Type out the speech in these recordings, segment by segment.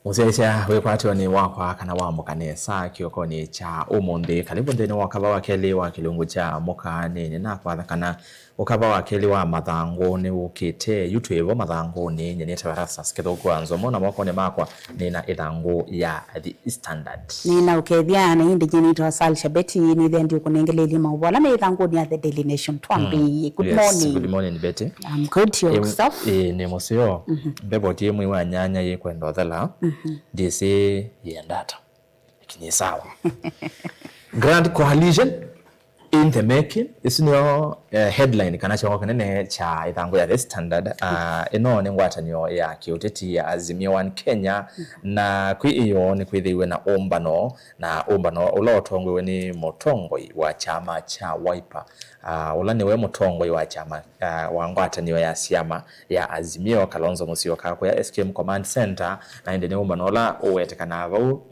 Muzeesha wekwatyo ni wakwa kana wa mukanesa kioko ni cha umundi karibu ndeni wakaba wakeli wa kilungu cha mukane ni nakwatha kana ukaba wakeli wa mathangu ni ukite yutwevo mathangu ni nyeneta barasa skitho kwanzo mona moko ni makwa ni na ithangu ya The Standard ni na ukethiana indi jenito Sal Shabeti ni thendi kunengeleli mawala me ithangu ni ya The Daily Nation twambi. Good morning. Yes, good morning Betty. I'm good to yourself. Ni musio bebo timu wa nyanya ye kwenda thela DC yendata ikini sawa. Grand coalition in the making isino headline kana cha kanene cha ithangu ya The Standard ino ni ngwatanio ya kiuteti ya Azimio One Kenya na kwi iyo ni kwithiwe na umbano ulotongwe ni mutongoi wa chama cha Wiper ula niwe mutongoi wa chama wa ngwatanio ya siama ya Azimio Kalonzo Musyoka kwa ya SKM Command Center na inde ni umbano ula uwetekana vau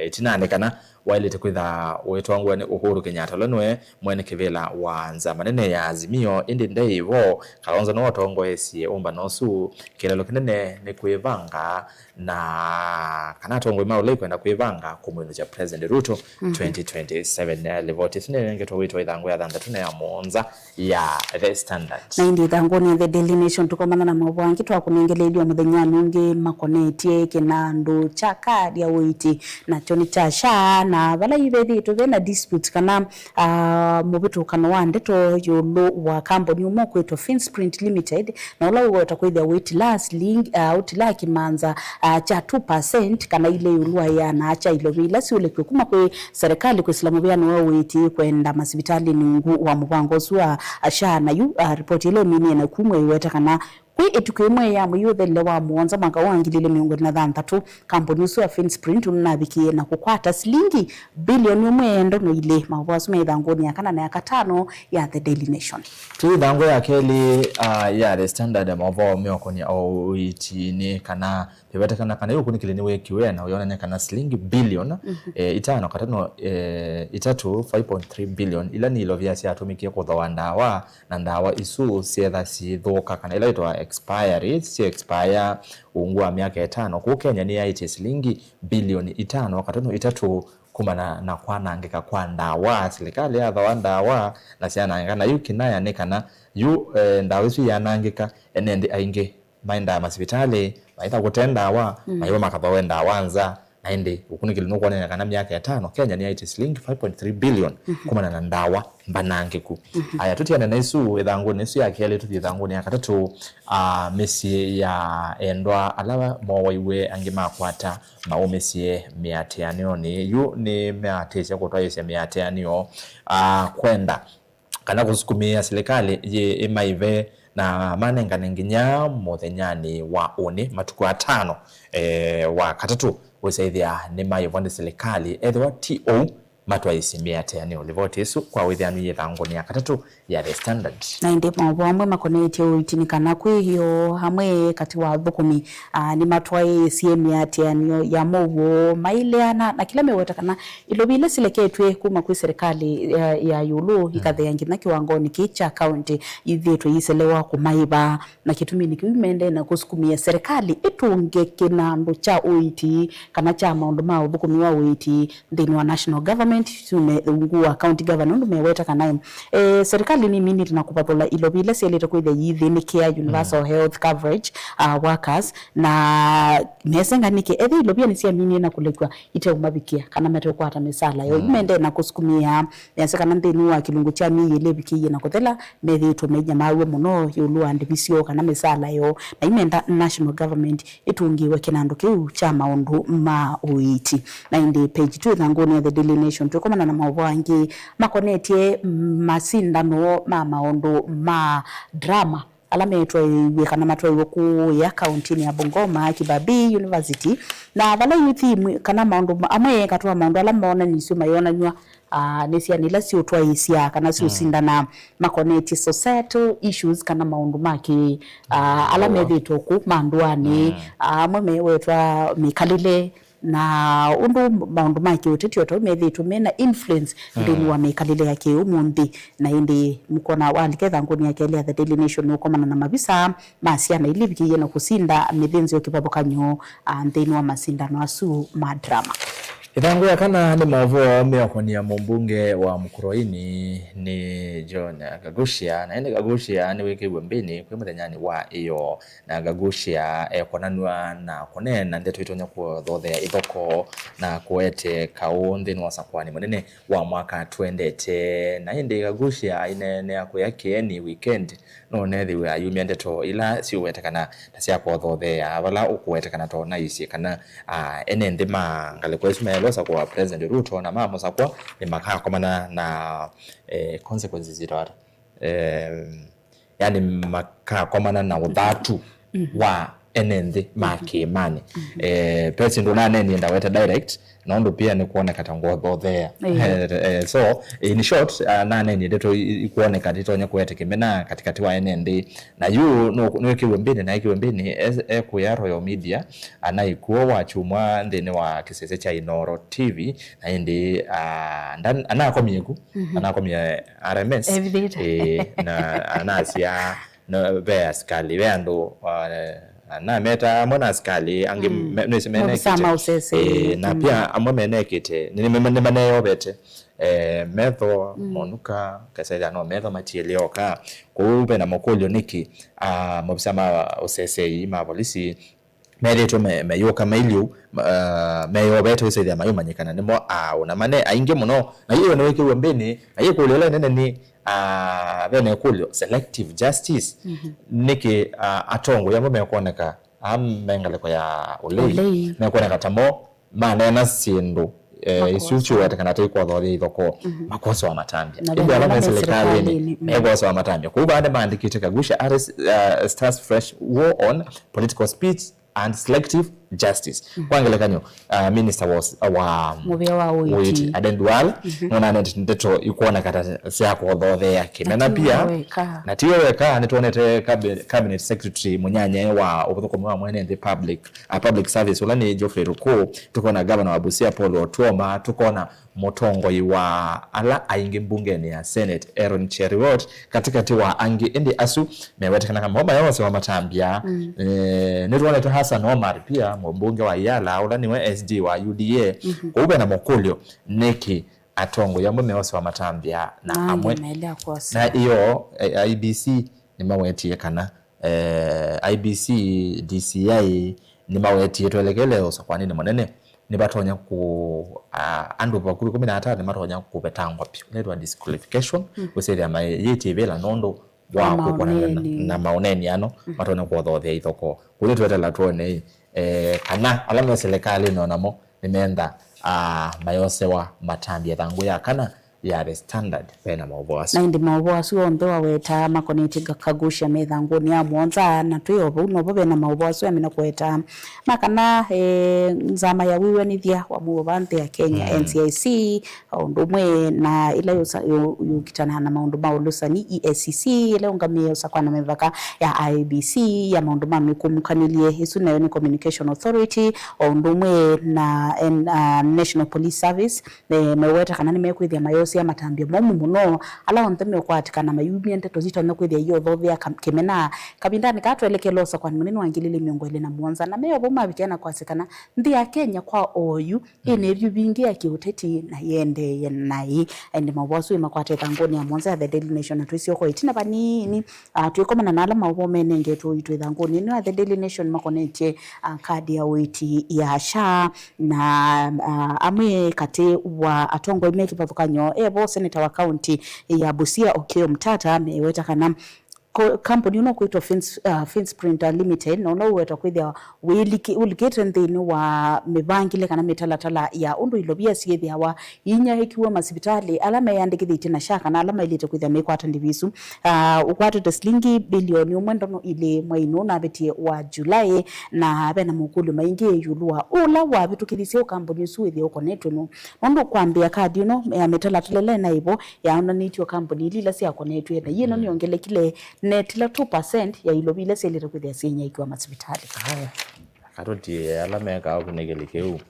itinane kana wailete kwitha wetwangu ni Uhuru Kenyatta lonwe mwene kivela wa nzamanene ya Azimio indi ndeivo Kalonzo no tongoesie umbano su kilelo kinene ni kwivanga na kana tongwe maule kwenda kwivanga kumwino cha President Ruto 2027 levoti sine ngeto wito ithangu ya thanda tuna ya monza ya The Standard na indi ithangu ni The Daily Nation tukomana na mabwangi twakunengelelio muthenya nungi makonetie kinandu cha kadi ya witi na choni cha sha na vala ivethi tuvena dispute kana mubitu kana wa ndeto yulu wa company umo kweto Finsprint Limited na ula uweta kwithia wait last link outla kimanza cha 2% kana ile yulua ya na acha ilo vila si ule kuma kwe serikali kwa islamu vya na wawiti kwenda masibitali ni ngu wa mwango suwa asha na yu report ile mini na kumwe iweta kana kwi etukemwe ya muyuthe lewa muonza mwaka wangilile miongo na thantatu kampuni usu ya Finsprint unabikie na kukwata silingi bilioni mwendo no ile mabwasu me thangoni ya kana na ya katano ya The Daily Nation tu thango ya keli ya The Standard mavo mioko ni au itini kana pebata kana yuko nikile niwe kiwe na uyona kana silingi bilioni itano katano itatu 5.3 billion ila ni ilo vya atumikie kwa ndawa na ndawa isu sietha si thoka kana ila itwa expiry si expire ungua miaka 5 ku Kenya ni ya shilingi bilioni 5 katano itatu kumana na kwanangika kwa ndawa serikali ya ndawa na siana ngana yu kinaya nekana yu ndawa isu yanangika enende ainge mainda masibitali maitha kutenda wa maiwa makabawe ndawanza naende ukunikile no kwana kana miaka 5 Kenya ni ya shilingi 5.3 billion kumana na ndawa mbanangiku aya tutiana na isu ithangu nisu ya kele tuti ithangu ni akatatu mesi ya endwa alawa mowaiwe angima kwata maumesie miateanio ni yu ni miatesia kutwa yese miateanio kwenda kana kusukumia serikali ye imaive na manenga nenginya muthenyani wa one matuku 5 wa katatu wesaithia ni maivonde serikali ethwa TO matwa isimia teani olivoti isu kwa withianu yethangu ni akatatu ya The Standard na indi mawamwe makoneti uitini kana kwi hiyo hamwe kati wa thukumi ni matwa isimia teani ya mogo maileana na kila meweta kana ilo bile sileketwe kuma kwi serikali ya yulu ikatheangi na kiwangoni kicha county ithietwe iselewa kumaiba na kitumi kiumende na kusukumia serikali itunge kinandu cha uiti kana cha maundu ma thukumi wa uiti ndini wa national government tumeungua county government umeweta kana serikali ni mini tunakupatola ilo bila sielete kwa yithi ni care universal health coverage workers na mesenga nike ilo pia ni sia mini na kulekwa ite umabikia kana mete kwa hata misala yo imende na kusukumia yase kana ndeni wa kilungu cha miye lebikiye na kothela methi to meja mawe muno yulu andibisio kana misala yo na imenda national government itungiwe kinando kiu cha maundu ma uiti na indi page 2 thangoni ya The Daily Nation tukomana na mawwangi makonetie masindano ma maundu ma drama alametwa kana matwa yoku ya county ya Bungoma Kibabii University na vala youth kana maundu amwe katwa maundu alamona nisu mayona nywa nesia nila si utwa isia kana si usindana makoneti societal issues kana maundu maki alamethi toku manduani mwe wetwa mikalile na undu maundu make uteti to methitu mena influence ndini wa mekalile yake umundi na indi mkona waliketha nguni yake ya The Daily Nation ukomana na mabisa masiana ilibikiye na kusinda mithinzi okibabokanyo ndini wa masindano asu madrama. Ithangu ya kana ni mavuo meokonia mumbunge wa Mukurweini ni John Gagushia na ene Gagushia ni wiki wembini kwi muthenyani wa iyo na Gagushia konanua na konena ndeto itonya kuthothe ithoko na kuete kaundi no sakwani munene wa mwaka twendete na indi Gagushia inene akuya kieni weekend no nethi wa yumia ndeto ila si wetekana tasia kuthothe abala ukuwetekana to na isi kana ene ndima ngale kwesuma losa kwa President Ruto na mamo sakwa ni makaa komana na consequences zitara yani makaa komana na udhatu wa enende makimani President nane ni ndaweta direct na ndo pia ni kuona katango there so in short nane ni ndeto ikuone katitonya kuete kimena katikati wa enende na yu no kiwembini na kiwembini ku ya Royal Media anaikuwa wachumwa ndene wa kisese cha Inoro TV na indi anakomieku anakomia RMS na anasia no be askali be ando na meta mwana askali angi menekite na pia amwe menekite ni maneyo bete metho monuka kasaida no metho matielioka kuube na mokolio niki mobisama osesei ma polisi mereto meyoka mailiu meyo bete osesei mayo manyikana nimo una mane ainge muno na hiyo ne wekiwe mbeni na hiyo kulela nene ni bene kulio selective justice niki atongo yamo mekoneka mengale kwa ya ulei mekoneka tamo manena sindu isuchu watakana teko thori ithoko makoso wa matambia ndio alama serikali ni makoso wa matambia kuba ande maandikite Gagusha starts fresh war on political speech and selective justice kwangelekanyo minister was mubia wa uiti adendwal nona ndeto ikuona kata sia ko thothe yake na pia na tiyo weka nituonete cabinet secretary munyanya wa ubuthoko mwa mwene the public service ulani Geoffrey Ruku tukona governor wa Busia Paul Otuoma tukona motongo wa ala aingi mbungeni ya Senate Aaron Cheriot katikati wa angi indi asu mewetekana kama oba yose wa matambia nituonete Hassan Omar pia mbunge wa Yala ulani wa SD wa UDA kuube na mokulio neki atongo yamwe meose wa matambia na amwe na iyo IBC ni mawetie kana IBC DCI ni mawetie twelekele osakwani ni monene ni batonya ku andu bakuru 15 ni matonya ku betangwa pio netwa disqualification usere ama yetibela nondo wa kukona na maoneni ano matonya ku thothe ithoko kule twetela tuone kana alama serikali no namo nimeenda mayose wa matambia thangu ya kana ya the standard pena maubwasu na indi maubwasu ombe waweta makoneti Gagusha methangu ni amwonza na tuyo no bobe na maubwasu amina kweta makana nzama ya wiwe nithia wa muobante ya Kenya NCIC ndumwe na ila yukitana na maundu maulusa ni EACC ile ungamie usakwana mevaka ya IBC ya maundu mamikumukaniliye hisu na ni Communication Authority ndumwe na National Police Service meweta kana nimekwithia mayose ya matambia momu muno ala onteme okwatikana mayumia nteto zito na kwithia iyo thothe kimena kabindani katwelekelosa kwa munene wangilile miongo ile na muonza na meyo boma bikena kwasikana ndi ya Kenya kwa oyu ene byu bingi ya kiuteti na yende yenai ende mabwasu makwate thangoni ya muonza ya The Daily Nation na twisi yoko itina banini tuikomana na ala mabome nenge tu thangoni ni The Daily Nation makonetie kadi ya witi ya SHA na ame kate wa atongo imeki pathukanyo ebo senator wa county ya Busia Okiya Omtata ameweta kana company no kuitwa Finsprinter Limited no weta kwithia ulikete nthini wa mibangile kana mitalatala ya undu ilobia siethi hawa inya hikiwa masipitali alama yandikithite na shaka na alama ilite kwithia mekwata ndivisu ukwata shilingi bilioni 1 ile mwaino na betie wa Julai na bena mukulu maingi yulwa ula wa bitukithisia company suithi ukonetwe no ndo kwambia kadi no ya mitalatala na ibo ya onanitio company lila sia konetwe na yino niongelekile netila 2% ya ilobile selire kwithia sinya ikiwa masipitali. katoti ala meka kunegeli keu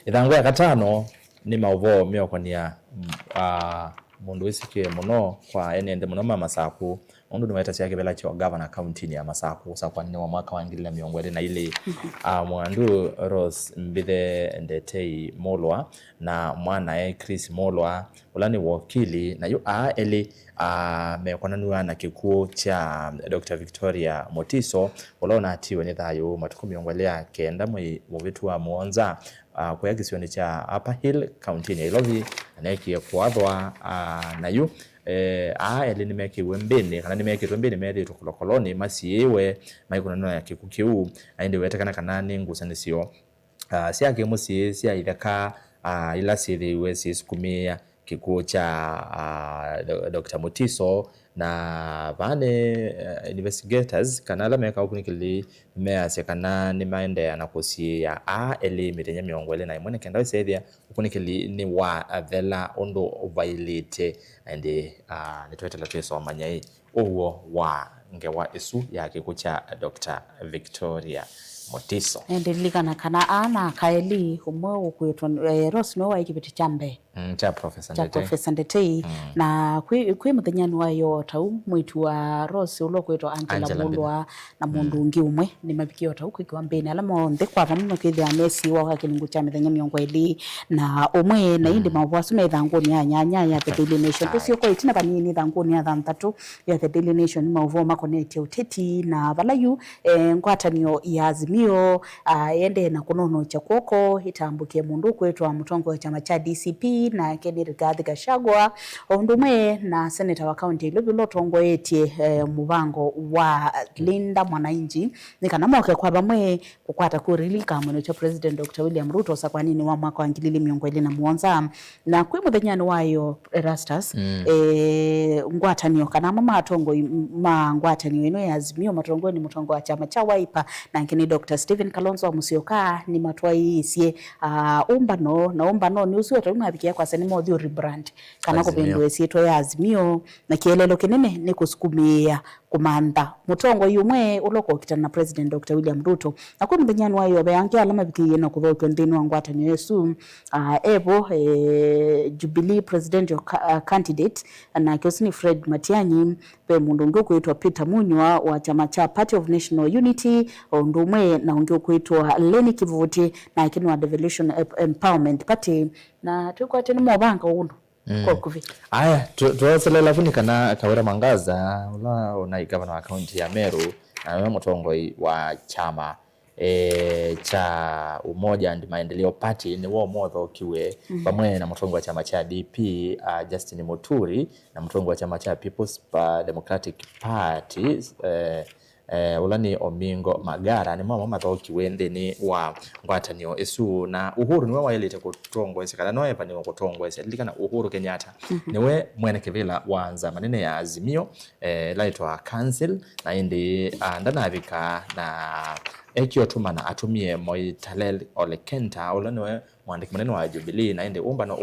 ithangu ya katano ni mauvo miokonia mundu wisikie muno kwa enende muno Masaku mundu niweta siake bela cho governor county ni ya Masaku sakwa ni wa mwaka wa 2020 na ile mwandu Rose Mbithe Ndetei Molwa na mwana Chris Molwa ulani wakili na yu eli mekonanua na kikuo cha Dr. Victoria Motiso ulona atiwe ni thayo matuku miongwelea kenda mwi muvitu wa muonza kwa kisioni cha Upper Hill County ni Ilovi aneki kuadwa na yu eli nimeki wembeni kana nimeki wembeni medi tukulokoloni masiyewe maikunanua ya kikukiu ainde wetekana kanani ngusanisio siake musi siya idhaka ila siri wesi sukumia kikuo cha Dr. Motiso na vane investigators kanala meka ukunikili mea sekana ni maende anakosi ya eli mitenya miongwele na imwene kenda wesedia ukunikili ni wa vela ondo violate ande nituetela tueso manyai uwo wa ngewa isu ya kikuo cha Dr. Victoria Motiso endelikana kana ana kaeli humwe ukwetu Rose no waikibiti chambe cha Professor Ndetei na kwi muthenyani wayo tau mwitu wa Rose ulokwetu Angela Mulwa na mundu ungi umwe ni mabikio tau kwikiwa mbeni ala monde kwa vamuno kwithia Messi wa kiningu cha mithenya miongo ili na umwe na indi mabwasu me thanguni ya nyanya ya The Daily Nation tusio kwa itina banini thanguni ya thantatu ya The Daily Nation mauvo makonete uteti na valayu ngwatanio ya Azimio ende na kunono cha kwoko itambukie mundu kwetu wa mutongo wa chama cha DCP na Kennedy Rigathi Gachagua ondumwe na senator wa county Ilobi tongoetie mubango wa Linda Mwananchi nikanamoke kwa bamwe kukwata kurilika mweno cha President Dr. William Ruto sakwanini wa mwaka wa 2021 na kwi muthenyani wayo Erastus ngwatanio kana mama atongo ma ngwatanio ino ya Azimio matongo ni mutongo wa chama cha Wiper na ngini Dr. Stephen Kalonzo Musyoka ni matwaisie umbano ni usiwe tuma bikia kwa seni mothi rebrand kana kupendwe sieto ya Azimio na kielelo kinene ni kusukumia kumanda mutongo yumwe uloko kitana na President Dr. William Ruto na kwa mbenyani wayo bayange alama bikiye na kuthoka ndini wangwata ni Yesu Jubilee presidential candidate na Kiosini Fred Matiang'i pe mundu ngio kuitwa Peter Munywa wa chama cha Party of National Unity ondumwe na ngio kuitwa Leni Kivuti na kinwa Devolution Empowerment Party na tukwa tena mobanga undu kwa kuvi aya tuwaselela funika na Kawira Mangaza ula unai governor wa county ya Meru na mutongo wa chama cha Umoja and Maendeleo Party ni wo motho kiwe pamwe na mutongo wa chama cha DP Justin Muturi na mutongo wa chama cha People's Democratic Party ulani Omingo Magara ni mama matho kiwende ni wa ngwatanio esu na Uhuru niwe wailete kutongo ese kana noe pani kutongo ese likana Uhuru Kenyatta niwe mwene kivila wanza manene ya Azimio laitwa council na indi ndana vika na ekyo tumana atumie Moitalel Ole Kenta ulaniwe mwandiki maneno wa Jubilee na ende umbano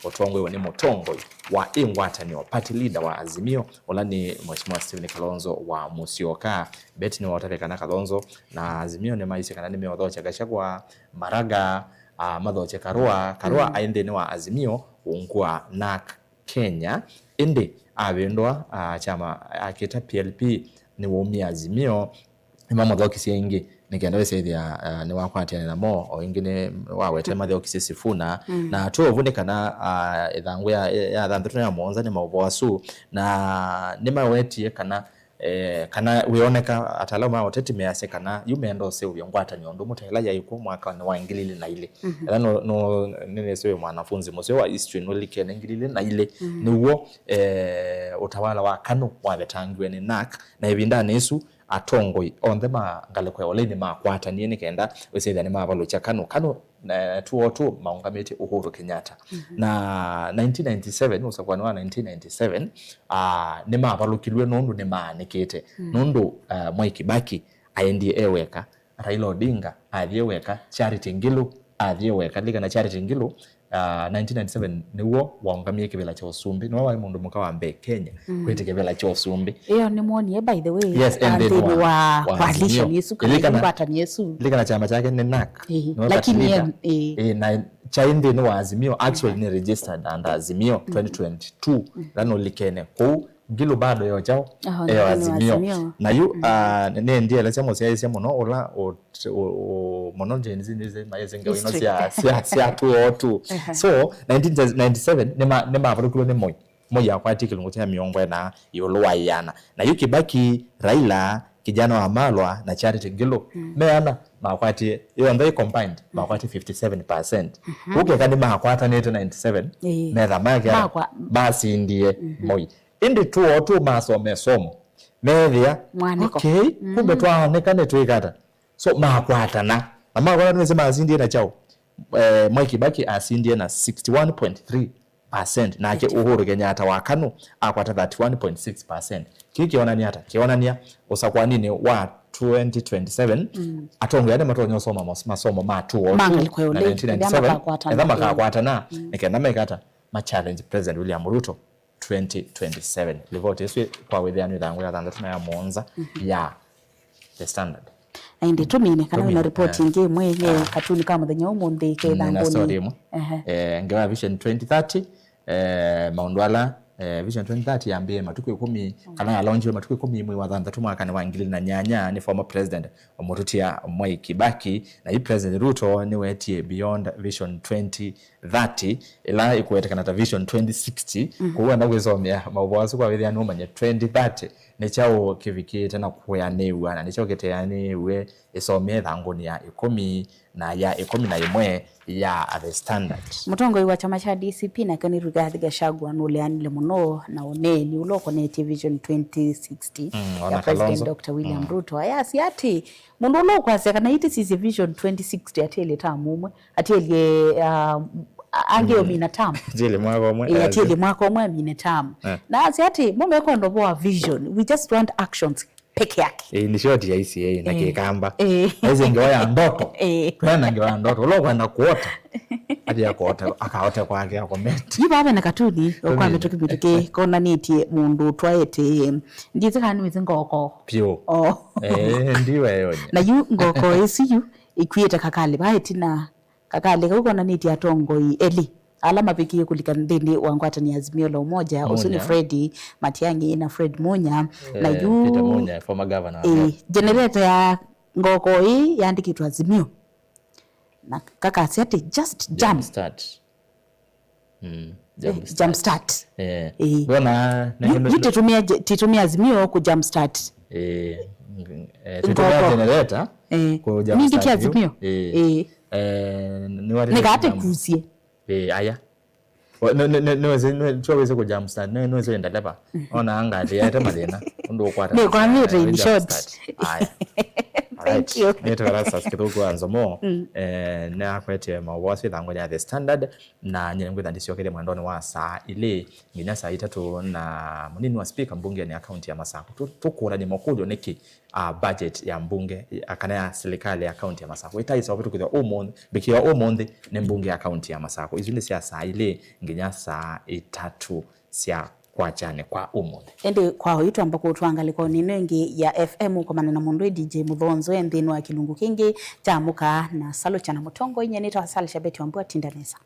otongwe ni mutongo wa ingwatanio party leader wa Azimio ulani Mheshimiwa Stephen Kalonzo wa Musyoka beti ni watabekana Kalonzo na Azimio ni maisi kana nimeodhocha Gachagua Maraga madhoche Karua aende ni wa Azimio ungwa na Kenya ende avendwa chama akita PLP ni wumi Azimio mama dhoki ingi nikienda wesethia ni wakwatiana na mo o ingine wawete mathokisi sifuna na tuovunikana ithangu ya thanthu ya monza ni mauvoasu na ni mawetie kana wioneka atalama oteti mease kana yumendo se uyongwata nyondo mutela ya yuko mwaka wa ngilile na ile no nene sewe mwanafunzi mose wa history no like na ngilile na ile niwo utawala wa Kanu wa betangwe ni nak na ibinda nesu atongoi on the ngale kwa ole ni makwata ni kenda wesethia ni mabalo cha Kanu na tuotu maungamiti Uhuru Kenyatta na 1997 usakwana wa 1997 ni mabalo kilwe nondu ni maanikete nondu Mwai Kibaki aendi eweka Raila Odinga athiyeweka Charity Ngilu athiyeweka lika na Charity Ngilu 1997 niwo waungamie kibela cha usumbi no wa mundu muka wa mbe Kenya kwete kibela cha usumbi iyo ni muonie by the way. Yes, and then wa coalition Yesu kupata Yesu likana chama chake ni NAK lakini na chainde no Azimio actually ni registered under Azimio 2022 lano likene ku gilo bado yo chao Azimio na yu ne ndiye la chama sia mono ola o mono jenzi ndize mayezenga ino sia tu so 1997 ne ma prokulo ne moja kwa article ngotia miongo na yolwa yana na yu Kibaki Raila kijana wa Malwa na Charity Gilo meana makwati iyo ndai combined makwati 57% uke kandi makwata neto 97 mera maga basi ndiye moi indi tu masomo meria okay kumbe twaonekane tuikata so makwata na makwata nimesema asindie na chao Mwai Kibaki asindie na 61.3% na ake Uhuru Kenyatta wa KANU akwata 31.6%. Kionania usakwa nini wa 2027 atongo yale matonyo soma masomo matu wote 1997 ndama kakwata na nikenda mekata ma challenge President William Ruto 2027 livote yesu kwa withiani dangu ya thanda tuna ya Monza ya The Standard indi tumine kana ina report ingi mwenye katuni kama muthenya umundi ke thangoni ngewa Vision 2030 maundwala Vision 2030 yambie matuko 10 kana ya launch matuko 10 mwe wa thanda tumaka na wangili na nyanya ni former president Omurutia Mwai Kibaki na hii President Ruto ni wetie beyond Vision 2030 ila ikuwetekana ta Vision 2060 kuwa na gwezomya maubawasu kwa withia no manye 2030 nechao kiviki tena kuyanewa na nechao keteyanewe isomye thangoni ya 10 na ya 11 ya The Standard mutongo wa chama cha DCP na kani Rigathi Gachagua nuleanile muno na oneni uloko ne Vision 2060 ya President Dr. William Ruto ayasi ati mundu uloko asekana iti sisi Vision 2060 atele tamumwe atele angeo minatamu jile mwako mwe atele mwako mwe minatamu na asiati mume kwa ndoboa vision we just want actions peke yake ni shoti ya ICA na kikamba hizo ngewa ndoto kwenda ngewa ndoto uloko na kuota hadi ya kuota akaota kwake akometi yibabe na katuni kwa metokibitike kona nitie mundu twaete ndize kanu izingoko pio ndiwe yonye na yu ngoko esiyu ikwita kakale baetina kakale kakona nitie atongoi eli alama pekee kulikana ndini wangwata ni Azimio la Umoja usuni Freddy Matiang'i na Fred Munya na yu Peter Munya former governor generator ya ngoko hii yaandikitwa Azimio na kaka asiati just jump start jump start bona titumia Azimio ku jump start tutumia generator ku jump start nini Azimio ni kate kusie aya no tuweze ku jump start no zo enda leba ona anga ya malena ndo kwata ne kwa mire in short aya thank you netarasa kidogo anzomo na akwete mawasi thango ya The Standard na nyengwe thandisio kile mwandoni wa saa ile nginya saa 3 na munini wa speaker mbunge ni account ya Masako tukura ni mokujo neki budget ya mbunge akana ya serikali ya account ya Masako itaisa wapitu kwa omonde bikiwa omonde ne mbunge account ya Masako izinde sia saa ile nginya saa 3 sia kwa chane kwa umundi ende kwa hoitu ambako tuangaliko ni nengi ya FM kwa manana mundu DJ Muthonzo endinu wa kilungu kingi chamuka na salo chana mutongo inye nita wasali shabeti wambua tindanesa